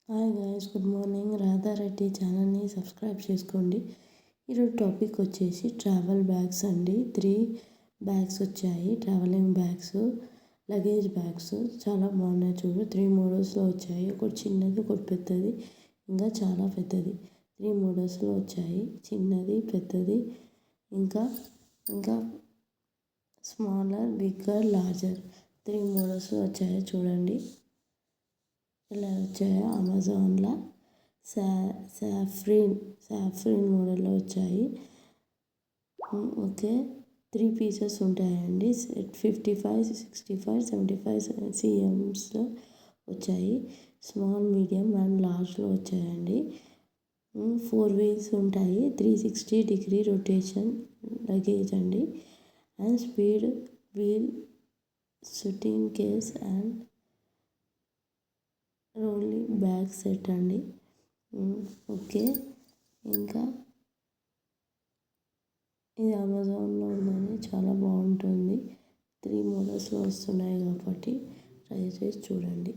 Hi guys, good morning. Radha Reddy ఛానల్ని subscribe చేసుకోండి. ఈరోజు టాపిక్ వచ్చేసి ట్రావెల్ బ్యాగ్స్ అండి. 3 బ్యాగ్స్ వచ్చాయి, ట్రావెలింగ్ బ్యాగ్స్, లగేజ్ బ్యాగ్స్. చాలా బాగున్నాయి చూడు. 3 మోడల్స్లో వచ్చాయి. ఒకటి చిన్నది, ఒకటి పెద్దది, ఇంకా చాలా పెద్దది. 3 మోడల్స్లో వచ్చాయి, చిన్నది, పెద్దది, ఇంకా ఇంకా స్మాలర్, బిగ్గర్, లార్జర్. 3 మోడల్స్లో వచ్చాయి చూడండి. ఇలా వచ్చాయి. అమెజాన్లో సాఫ్రీన్ మోడల్లో వచ్చాయి. ఓకే, 3 పీసెస్ ఉంటాయండి. 55, 65, 75 cmస్లో వచ్చాయి. స్మాల్, మీడియం అండ్ లార్జ్లో వచ్చాయండి. 4 వీల్స్ ఉంటాయి. 360 రొటేషన్ లగేజ్ అండి. And speed wheel, shooting case and rolling bag set అండి. ఓకే, ఇంకా ఇది అమెజాన్లో ఉందని చాలా బాగుంటుంది. 3 మోడల్స్లో వస్తున్నాయి కాబట్టి ట్రై చేసి చూడండి.